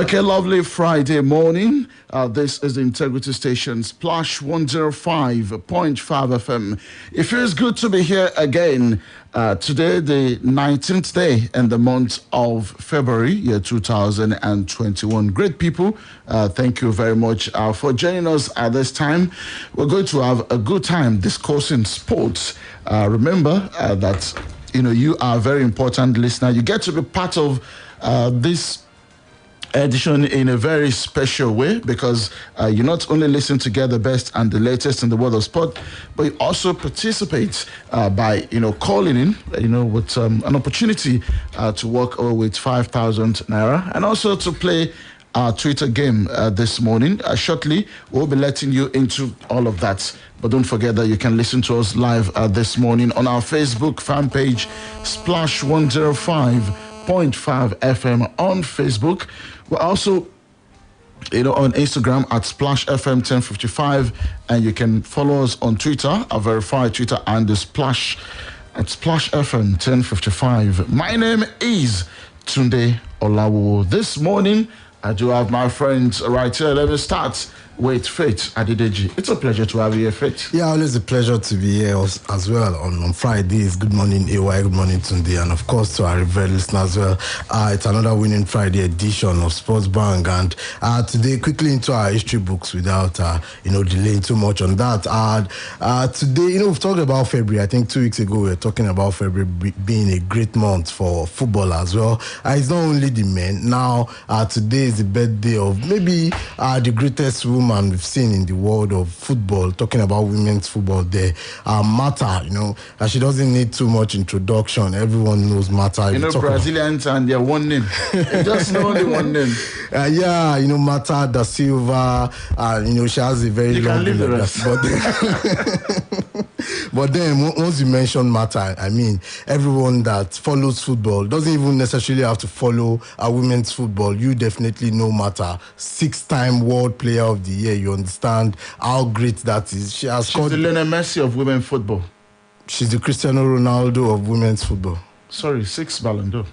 Okay, lovely Friday morning. This is the Integrity Station, Splash 105.5 FM. It feels good to be here again. Today, the 19th day in the month of February, year 2021. Great people, thank you very much for joining us at this time. We're going to have a good time discussing sports. Remember that you are a very important listener. You get to be part of this edition in a very special way because you not only listen to get the best and the latest in the world of sport, but you also participate by calling in with an opportunity to walk away with 5,000 naira and also to play our Twitter game this morning. Shortly we'll be letting you into all of that, but don't forget that you can listen to us live this morning on our Facebook fan page, Splash 105.5 FM on Facebook. We're also, on Instagram at Splash FM 1055, and you can follow us on Twitter, our verified Twitter, and the Splash at Splash FM 1055. My name is Tunde Olawuwo. This morning, I do have my friends right here. Let me start with Faith Adedeji. It's a pleasure to have you here, Faith. Yeah, always a pleasure to be here as well on Fridays. Good morning, AY. Good morning, Tunde. And of course, to our revered listeners as well. It's another winning Friday edition of Sports Bang. And today, quickly into our history books without, delaying too much on that. Today, we've talked about February. I think 2 weeks ago, we were talking about February being a great month for football as well. It's not only the men. Now, today is the birthday of maybe the greatest woman we've seen in the world of football. Talking about women's football there, Marta, she doesn't need too much introduction. Everyone knows Marta. Brazilians and their one name. You just know only one name. Marta da Silva, she has a very long name. But then once you mention Marta, I mean, everyone that follows football doesn't even necessarily have to follow women's football. You definitely know Marta, 6-time World Player of the Year. You understand how great that is. She's the Lionel Messi of women's football. She's the Cristiano Ronaldo of women's football. Sorry, 6 Ballon d'Or.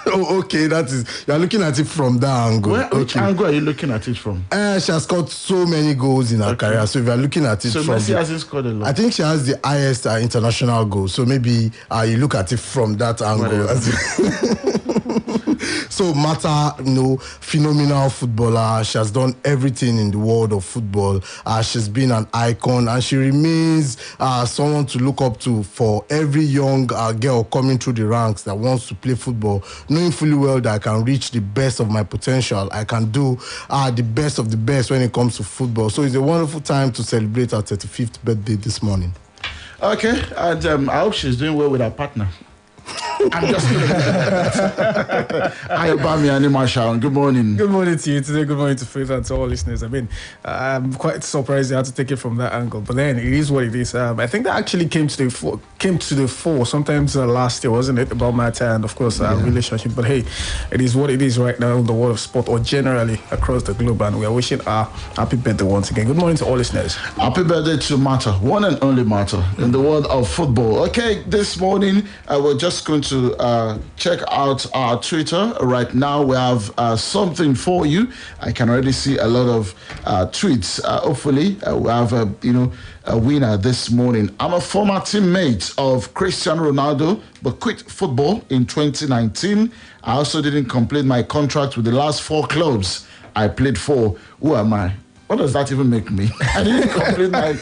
Oh, okay, you're looking at it from that angle. Which angle are you looking at it from? She has scored so many goals in her career. So if you're looking at it from Messi hasn't scored a lot. I think she has the highest international goal. So maybe you look at it from that angle. So Marta, phenomenal footballer. She has done everything in the world of football. She's been an icon, and she remains someone to look up to for every young girl coming through the ranks that wants to play football, knowing fully well that I can reach the best of my potential. I can do the best of the best when it comes to football. So it's a wonderful time to celebrate her 35th birthday this morning. Okay, and I hope she's doing well with her partner. I'm just kidding. Hi, Obami and Marshall. Good morning. Good morning to you today. Good morning to Faith and to all listeners. I mean, I'm quite surprised you had to take it from that angle, but then it is what it is. I think that actually came to the fore sometimes last year, wasn't it, about Marta and of course our relationship. But hey, it is what it is right now in the world of sport or generally across the globe, and we are wishing our happy birthday once again. Good morning to all listeners. Happy birthday to Marta, one and only Marta in the world of football. Okay, this morning we're just going to check out our Twitter. Right now we have something for you. I can already see a lot of tweets. Hopefully we have a winner this morning. I'm a former teammate of Cristiano Ronaldo but quit football in 2019. I also didn't complete my contract with the last 4 clubs I played for. Who am I? What does that even make me? I didn't complete my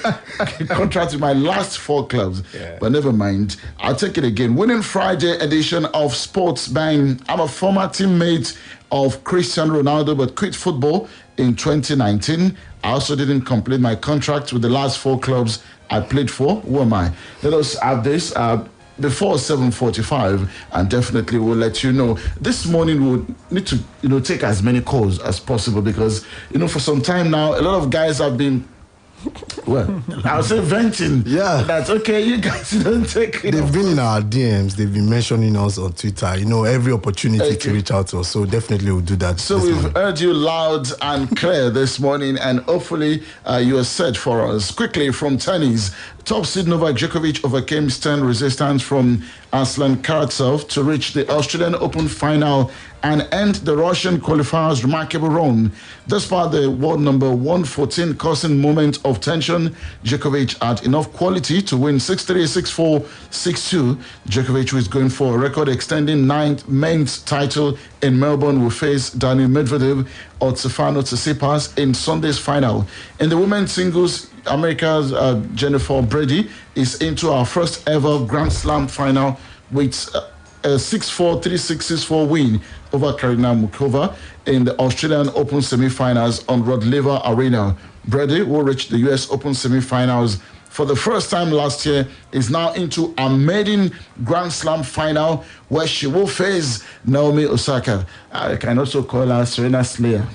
contract with my last 4 clubs. Yeah. But never mind. I'll take it again. Winning Friday edition of Sports Bang. I'm a former teammate of Cristiano Ronaldo but quit football in 2019. I also didn't complete my contract with the last 4 clubs I played for. Who am I? Let us have this before 7:45, and definitely we'll let you know. This morning we'll need to take as many calls as possible because for some time now a lot of guys have been I'll say venting. Yeah. That's okay, you guys don't take it. They've been in our DMs, they've been mentioning us on Twitter, every opportunity to reach out to us. So definitely we'll do that. So we've heard you loud and clear this morning, and hopefully you are set for us. Quickly from tennis, top seed Novak Djokovic overcame stern resistance from Aslan Karatsev to reach the Australian Open final and end the Russian qualifiers' remarkable run. Despite the world number 114 causing moment of tension, Djokovic had enough quality to win 6-3, 6-4, 6-2. Djokovic, who is going for a record-extending 9th men's title in Melbourne, will face Daniil Medvedev or Stefano Tsitsipas in Sunday's final. In the women's singles, America's Jennifer Brady is into our first ever Grand Slam final with a 6-4, 3-6, 6-4 win over Karina Mukova in the Australian Open semi-finals on Rod Laver Arena. Brady, who reached the US Open semi-finals for the first time last year, is now into a maiden Grand Slam final where she will face Naomi Osaka. I can also call her Serena Slayer.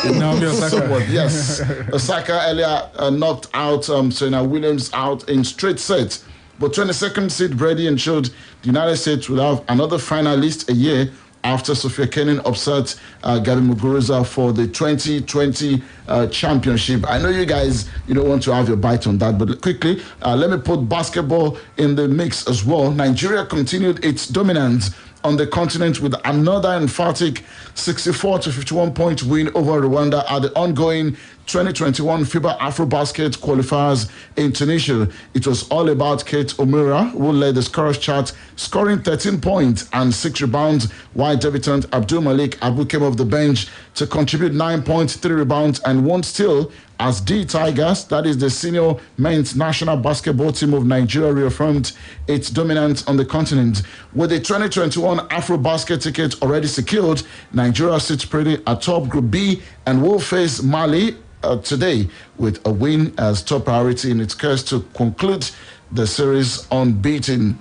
Naomi Osaka. Yes. Osaka earlier knocked out Serena Williams out in straight sets. But 22nd seed Brady ensured the United States will have another finalist a year after Sofia Kenin upset Gabi Muguruza for the 2020 championship. I know you guys, want to have your bite on that, but quickly, let me put basketball in the mix as well. Nigeria continued its dominance on the continent with another emphatic 64-51 point win over Rwanda at the ongoing 2021 FIBA AfroBasket qualifiers in Tunisia. It was all about Kate Omura, who led the scorers chart, scoring 13 points and 6 rebounds, while debutant Abdul Malik Abu came off the bench to contribute 9 points, 3 rebounds, and 1 steal as the Tigers, that is the senior men's national basketball team of Nigeria, reaffirmed its dominance on the continent. With the 2021 AfroBasket ticket already secured, Nigeria sits pretty atop Group B and will face Mali today with a win as top priority in its quest to conclude the series unbeaten.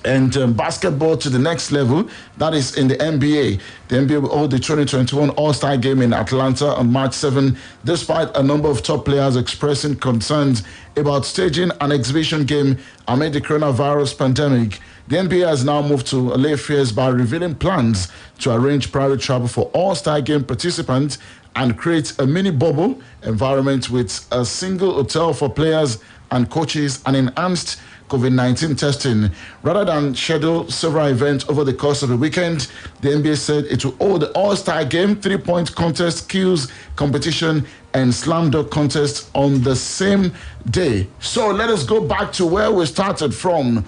And basketball to the next level, that is in the NBA. The NBA will hold the 2021 All-Star Game in Atlanta on March 7, despite a number of top players expressing concerns about staging an exhibition game amid the coronavirus pandemic. The NBA has now moved to allay fears by revealing plans to arrange private travel for All-Star Game participants and create a mini bubble environment with a single hotel for players and coaches and enhanced COVID-19 testing. Rather than schedule several events over the course of the weekend, the NBA said it will hold the All-Star Game, 3-point contest, skills competition, and slam dunk contest on the same day. So let us go back to where we started from.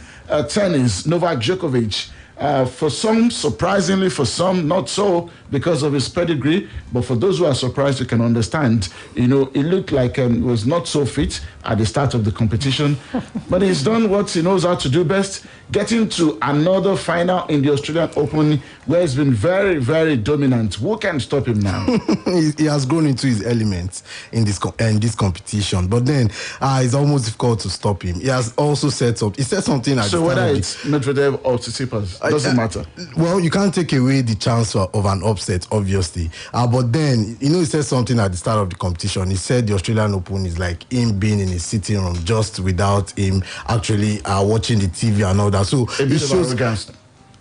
Tennis, Novak Djokovic. For some, surprisingly, for some, not so because of his pedigree. But for those who are surprised, you can understand. It looked like he was not so fit at the start of the competition. But he's done what he knows how to do best, getting to another final in the Australian Open where he's been very, very dominant. Who can stop him now? He has grown into his elements in this competition. But then it's almost difficult to stop him. He has also he said something at so whether it's Medvedev or Tsitsipas, doesn't matter. Well, you can't take away the chance of an upset, obviously. But then, he said something at the start of the competition. He said the Australian Open is like him being in his sitting room just without him actually watching the TV and all that. So a bit of arrogance.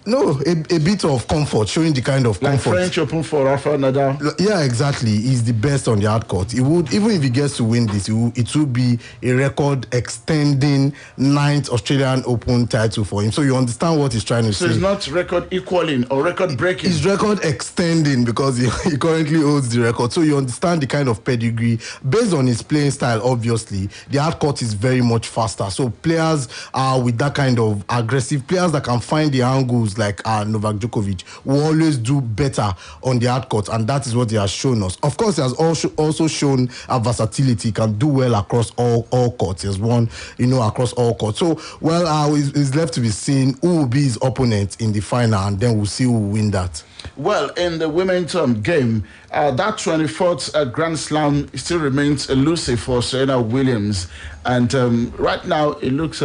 No, a bit of comfort, showing the kind of comfort. Like French Open for Rafael Nadal. Yeah, exactly. He's the best on the hard court. He would, even if he gets to win this, it will be a record-extending 9th Australian Open title for him. So you understand what he's trying to say. So it's not record equaling or record breaking. It's record extending because he currently holds the record. So you understand the kind of pedigree. Based on his playing style, obviously, the hard court is very much faster. So players with that kind of aggressive, players that can find the angles like Novak Djokovic will always do better on the hard court, and that is what he has shown us. Of course, he has also shown a versatility. He can do well across all courts. He has won, across all courts. So, it's left to be seen who will be his opponent in the final, and then we'll see who will win that. Well, in the women's game, that 24th Grand Slam still remains elusive for Serena Williams. And right now, it looks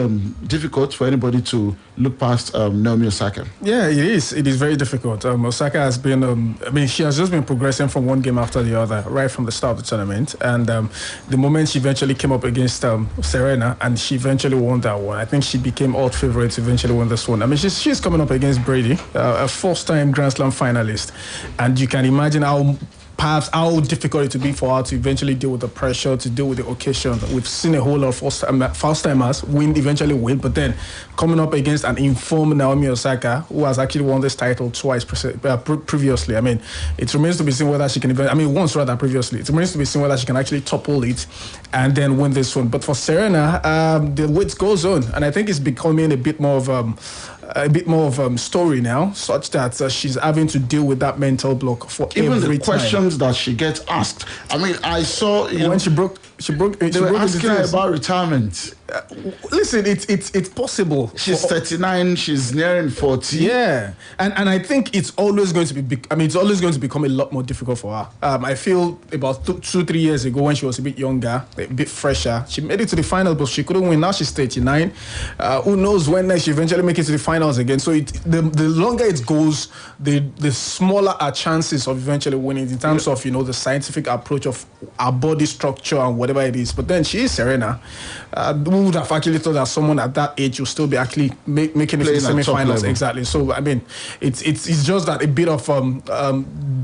difficult for anybody to look past Naomi Osaka. Yeah, it is. It is very difficult. Osaka has been, she has just been progressing from one game after the other, right from the start of the tournament. And the moment she eventually came up against Serena, and she eventually won that one. I think she became odd favorite to eventually win this one. She's coming up against Brady, a first-time Grand Slam finalist. And you can imagine how perhaps how difficult it would be for her to eventually deal with the pressure, to deal with the occasion. We've seen a whole lot of first-timers eventually win, but then coming up against an informed Naomi Osaka, who has actually won this title twice previously. I mean, it remains to be seen whether she can once rather previously. It remains to be seen whether she can actually topple it and then win this one. But for Serena, the wait goes on, and I think it's becoming a bit more of story now, such that she's having to deal with that mental block for even every the questions that she gets asked. I mean, I saw when she broke. They were asking her about retirement. Listen, it's possible. She's 39. She's nearing 40. Yeah, and I think it's always going to be. It's always going to become a lot more difficult for her. I feel about 2-3 years ago, when she was a bit younger, a bit fresher, she made it to the final, but she couldn't win. Now she's 39. Who knows when next she eventually make it to the finals again? So the longer it goes, the smaller our chances of eventually winning in terms of the scientific approach of our body structure and whatever it is. But then she is Serena. Who would have actually thought that someone at that age will still be actually making it to the semi-finals? Exactly. So I mean, it's just that a bit of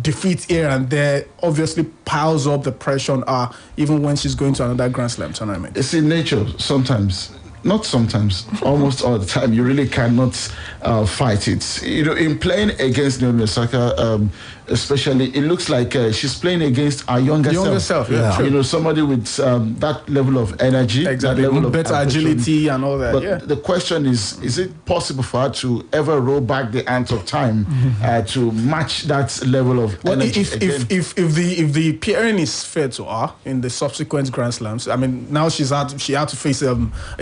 defeat here and there obviously piles up the pressure on her, even when she's going to another Grand Slam tournament. It's in nature sometimes. Not sometimes, almost all the time. You really cannot fight it. In playing against Naomi Osaka, especially, it looks like she's playing against her younger self. Yeah. Somebody with that level of energy, exactly, that level with better agility and all that. But the question is it possible for her to ever roll back the hands of time to match that level of energy? If the pairing is fair to her in the subsequent Grand Slams, I mean, now she had to face a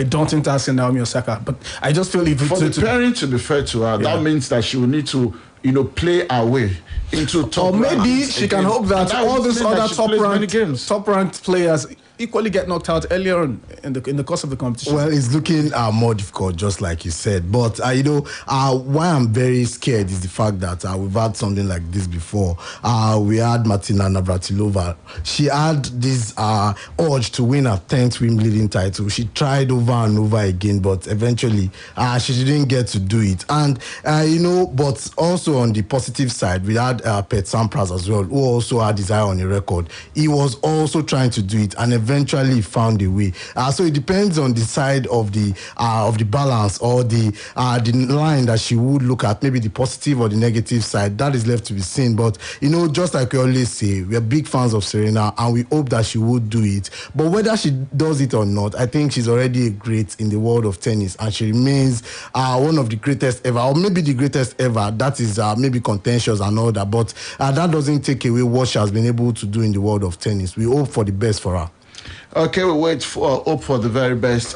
daunting task in Naomi Osaka. But I just feel for the pairing to be fair to her, that means that she will need to play our way into top. Or maybe she can hope that all these other top ranked players equally get knocked out earlier on in the course of the competition. Well, it's looking more difficult, just like you said. But why I'm very scared is the fact that we've had something like this before. We had Martina Navratilova. She had this urge to win her 10th Wimbledon title. She tried over and over again, but eventually she didn't get to do it. And but also on the positive side, we had Pet Sampras as well, who also had his eye on the record. He was also trying to do it, and eventually found a way. So it depends on the side of the balance, or the line that she would look at, maybe the positive or the negative side. That is left to be seen. But just like we always say, we are big fans of Serena, and we hope that she would do it. But whether she does it or not, I think she's already a great in the world of tennis, and she remains one of the greatest ever, or maybe the greatest ever. That is maybe contentious and all that, but that doesn't take away what she has been able to do in the world of tennis. We hope for the best for her. Okay, we hope for the very best.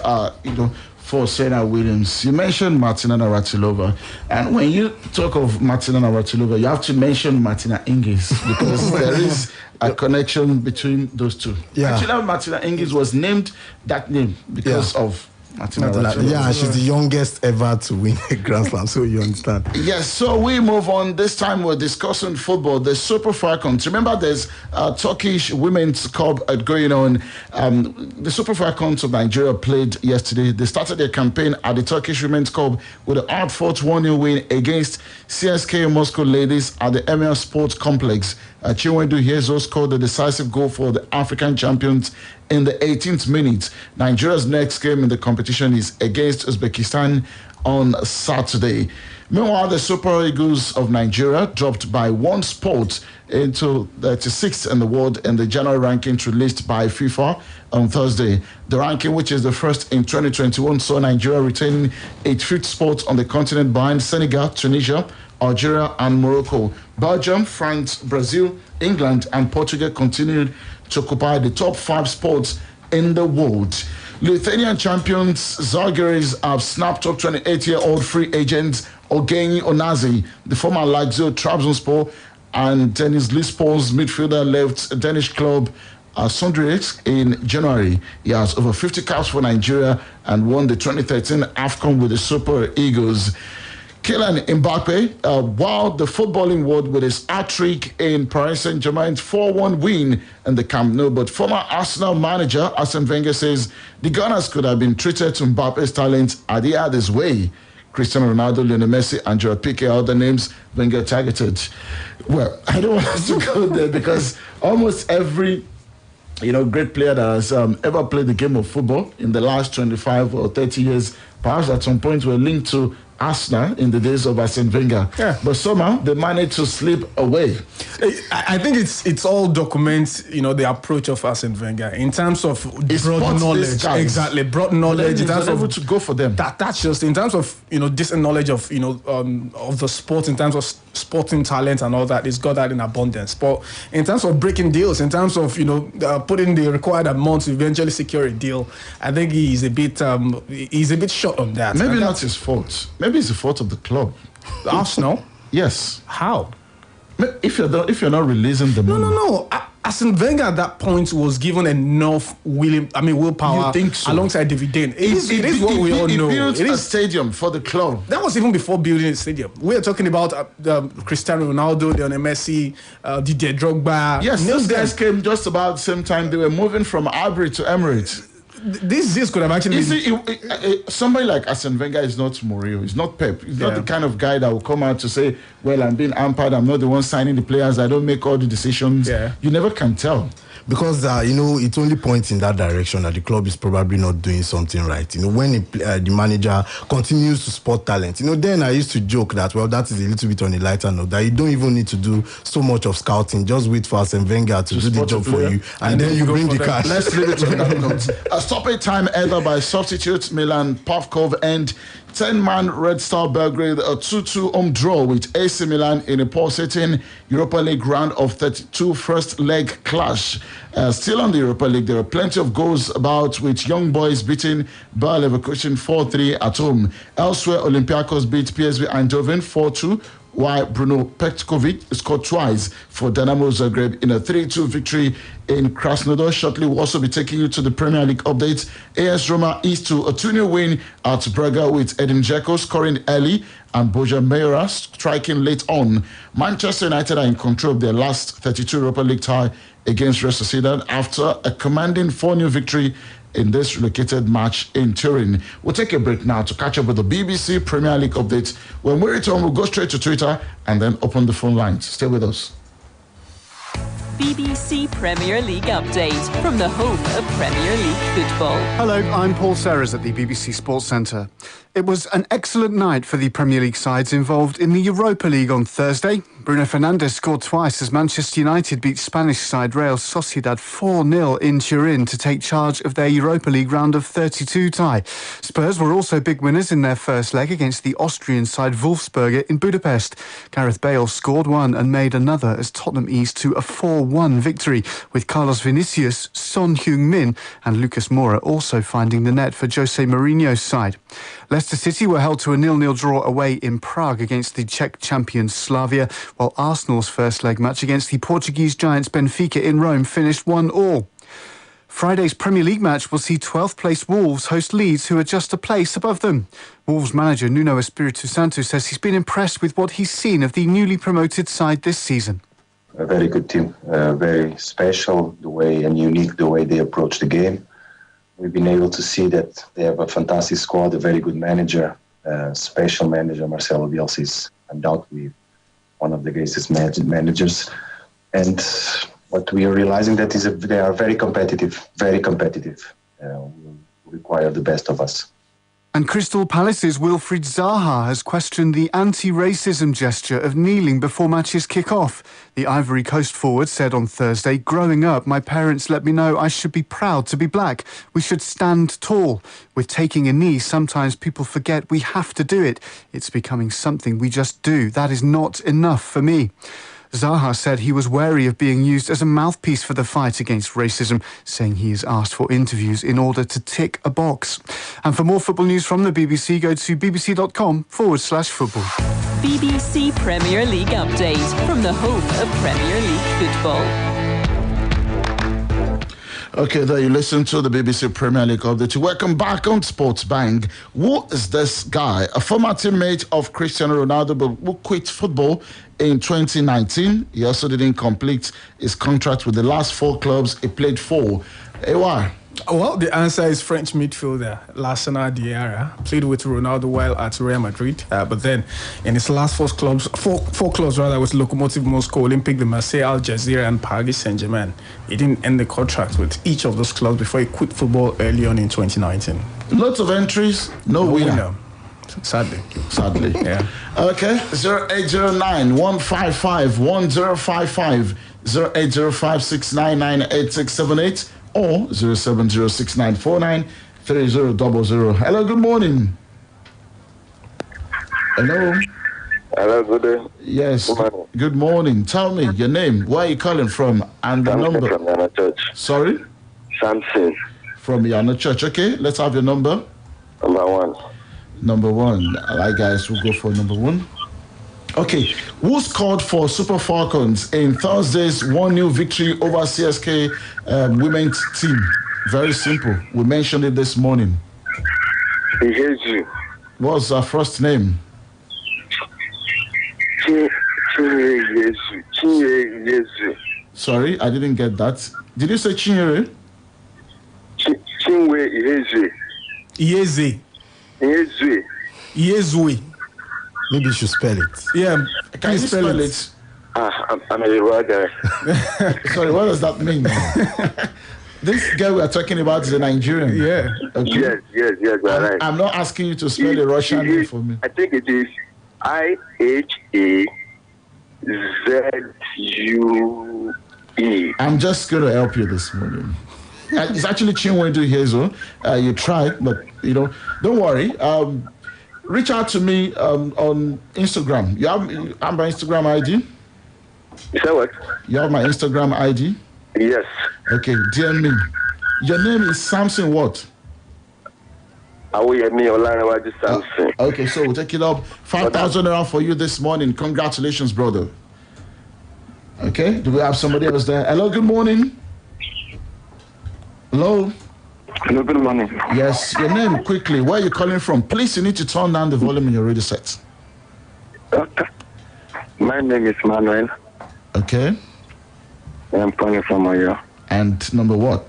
For Serena Williams. You mentioned Martina Navratilova, and when you talk of Martina Navratilova, you have to mention Martina Hingis, because there is a connection between those two. Yeah. Actually, Martina Hingis was named that name because of Martina Navratilova. Yeah, she's the youngest ever to win a Grand Slam, so you understand. Yes, so we move on. This time we're discussing football, the Super Falcons. Remember, there's a Turkish Women's Cup going on. The Super Falcons of Nigeria played yesterday. They started their campaign at the Turkish Women's Cup with a hard-fought 1-0 win against CSKA Moscow ladies at the Emir Sports Complex. Chinwendu Hiezo scored the decisive goal for the African champions in the 18th minute. Nigeria's next game in the competition is against Uzbekistan on Saturday. Meanwhile, the Super Eagles of Nigeria dropped by one spot into 36th in the world in the general rankings released by FIFA on Thursday. The ranking, which is the first in 2021, saw Nigeria retaining its 5th spot on the continent behind Senegal, Tunisia, Algeria and Morocco. Belgium, France, Brazil, England and Portugal continued to occupy the top 5 spots in the world. Lithuanian champions Zalgiris have snapped up 28-year-old free agent Evgeny Onazi. The former Lazio, Trabzonspor and Dennis Lispol's midfielder left Danish club Sundrex in January. He has over 50 caps for Nigeria and won the 2013 AFCON with the Super Eagles. Kylian Mbappe wowed the footballing world with his hat-trick in Paris Saint-Germain's 4-1 win in the Camp Nou. But former Arsenal manager Arsene Wenger says the Gunners could have been treated to Mbappe's talent had he had his way. Cristiano Ronaldo, Lionel Messi, and Gerard Piqué are the names Wenger targeted. Well, I don't want us to go there because almost every great player that has ever played the game of football in the last 25 or 30 years, perhaps at some point were linked to Arsenal in the days of Arsene Wenger. Yeah. But somehow they managed to slip away. I think it's all documents, the approach of Arsene Wenger in terms of broad knowledge. Exactly, broad knowledge. In terms of able to go for them. That's just in terms of this knowledge of of the sport, in terms of sporting talent and all that. It's got that in abundance. But in terms of breaking deals, in terms of putting the required amount to eventually secure a deal, I think he's a bit short on that. Maybe not his fault. Maybe it's the fault of the club. Arsenal. Yes. How? If you're not releasing the money. No. Arsene Wenger at that point was given enough willpower. You think so? Alongside dividend. It is what we all know. He built a stadium for the club. That was even before building a stadium. We are talking about Cristiano Ronaldo, Lionel Messi, Didier Drogba. Yes, those guys came just about the same time. They were moving from Ivory to Emirates. This could have actually somebody like Arsene Wenger is not Mourinho. He's not Pep. He's not the kind of guy that will come out to say, well, I'm being hampered. I'm not the one signing the players. I don't make all the decisions. Yeah. You never can tell. Because, it only points in that direction that the club is probably not doing something right. When the manager continues to spot talent, then I used to joke that, well, that is a little bit on a lighter note, that you don't even need to do so much of scouting. Just wait for Arsene Wenger to do the job for you. And then you bring the cash. Let's leave it on that note. A stoppage time either by substitute Milan Pavkov and 10-man Red Star Belgrade, a 2-2 home draw with AC Milan in a pulsating Europa League round of 32 first leg clash. Still on the Europa League, there are plenty of goals about, with Young Boys beating Bayer Leverkusen 4-3 at home. Elsewhere, Olympiacos beat PSV Eindhoven 4-2. While Bruno Petkovic scored twice for Dynamo Zagreb in a 3-2 victory in Krasnodar. Shortly, we'll also be taking you to the Premier League updates. AS Roma is to a 2-0 win at Braga with Edin Dzeko scoring early and Bojan Meira striking late on. Manchester United are in control of their last 32 Europa League tie against Real Sociedad after a commanding 4-0 victory in this relocated match in Turin. We'll take a break now to catch up with the BBC Premier League updates. When we return, we'll go straight to Twitter and then open the phone lines. Stay with us. BBC Premier League update from the home of Premier League football. Hello, I'm Paul Serres at the BBC Sports Centre. It was an excellent night for the Premier League sides involved in the Europa League on Thursday. Bruno Fernandes scored twice as Manchester United beat Spanish side Real Sociedad 4-0 in Turin to take charge of their Europa League round of 32 tie. Spurs were also big winners in their first leg against the Austrian side Wolfsberger in Budapest. Gareth Bale scored one and made another as Tottenham eased to a 4-1 victory, with Carlos Vinicius, Son Heung-min and Lucas Moura also finding the net for Jose Mourinho's side. Leicester City were held to a 0-0 draw away in Prague against the Czech champion Slavia, while Arsenal's first leg match against the Portuguese giants Benfica in Rome finished 1-1. Friday's Premier League match will see 12th place Wolves host Leeds, who are just a place above them. Wolves manager Nuno Espirito Santo says he's been impressed with what he's seen of the newly promoted side this season. A very good team, very special the way and unique the way they approach the game. We've been able to see that they have a fantastic squad, a very good manager, special manager. Marcelo Bielsa is undoubtedly one of the greatest managers. And what we are realizing that is they are very competitive, will require the best of us. And Crystal Palace's Wilfried Zaha has questioned the anti-racism gesture of kneeling before matches kick off. The Ivory Coast forward said on Thursday, "Growing up, my parents let me know I should be proud to be black. We should stand tall. With taking a knee, sometimes people forget we have to do it. It's becoming something we just do. That is not enough for me." Zaha said he was wary of being used as a mouthpiece for the fight against racism, saying he has asked for interviews in order to tick a box. And for more football news from the BBC, go to bbc.com/football. BBC Premier League update from the home of Premier League football. Okay, there you listen to the BBC Premier League update. Welcome back on Sports Bang. Who is this guy? A former teammate of Cristiano Ronaldo, but who quit football in 2019. He also didn't complete his contract with the last 4 clubs he played for. Ewa, Well, the answer is French midfielder Lassana Diarra. Played with Ronaldo while at Real Madrid, but then in his last four clubs with Lokomotiv Moscow, Olympique de Marseille, Al Jazeera, and Paris Saint-Germain. He didn't end the contract with each of those clubs before he quit football early on in 2019. Lots of entries, no winner. Sadly. Yeah. Okay. 0809 155 1055 0805699868 or 070694930000. Hello, good morning. Hello. Hello, good day. Yes. Good morning. Good morning. Tell me your name, where are you calling from, and the Samson number. from Yana Church. Sorry? Samson. From Yana Church. Okay, let's have your number. Number 1. Number 1. All right, guys, we'll go for number 1. Okay, who scored for Super Falcons in Thursday's 1-0 victory over CSK women's team? Very simple. We mentioned it this morning. Iheju. What's her first name? Chinyezu. Sorry, I didn't get that. Did you say Chinyere? Chinwe Iheju. Yezue. Maybe you should spell it. Yeah, Can you spell it? I'm a Yoruba guy. Sorry, what does that mean? This guy we are talking about is a Nigerian. Yeah. Okay. Yes, you're right. I'm not asking you to spell the Russian name for me. I think it is Ihazue. I'm just going to help you this morning. It's actually Chinwedu Hezo. You tried, but don't worry. Reach out to me on Instagram. You have my Instagram ID? You said what? You have my Instagram ID? Yes. Okay, DM me. Your name is Samson what? Awoyemi Olanrewaju Samson. Okay, so we'll take it up. 5,000 naira for you this morning. Congratulations, brother. Okay, do we have somebody else there? Hello, good morning. Hello? Hello, good morning. Yes, your name quickly. Where are you calling from? Please, you need to turn down the volume in your radio set. Okay. My name is Manuel. Okay. I'm calling from Oyo. And number what?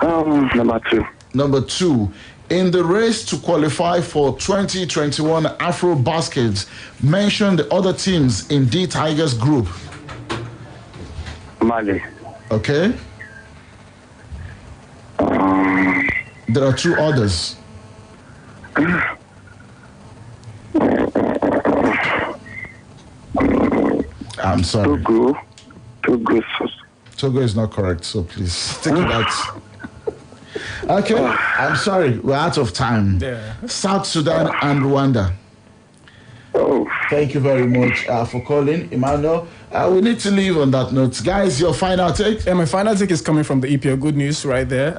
Number 2. Number 2. In the race to qualify for 2021 Afro Baskets, mention the other teams in D Tigers group. Mali. Okay. There are 2 others. I'm sorry. Togo is not correct, so please take it out. Okay, I'm sorry. We're out of time. Yeah. South Sudan and Rwanda. Oh. Thank you very much for calling, Emmanuel. We need to leave on that note. Guys, your final take? Yeah, my final take is coming from the EPL. Good news right there.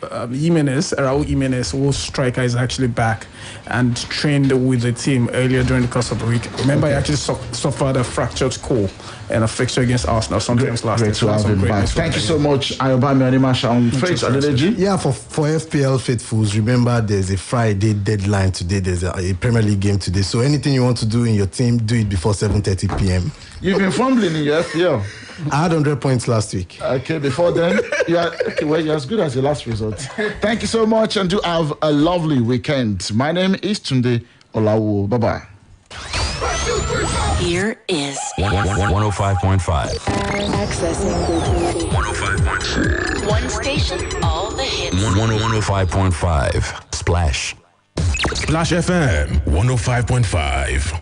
Raul Jimenez, who striker, is actually back and trained with the team earlier during the course of the week. Remember, he actually suffered a fractured core and a fixture against Arsenal sometimes last year. Great to have him back. Thank you so much, Ayobami Onimasha. Faith Adedeji. Yeah, for FPL faithfuls, remember there's a Friday deadline today. There's a Premier League game today. So anything you want to do in your team, do it before 7:30 p.m. You've been fumbling in your FPL. I had 100 points last week. Okay, before then, you're as good as your last result. Thank you so much and do have a lovely weekend. My name is Tunde Olawuwo. Bye-bye. Here is 105.5. Accessing 105.5. one station, all the hits. 105.5. Splash. Splash FM 105.5.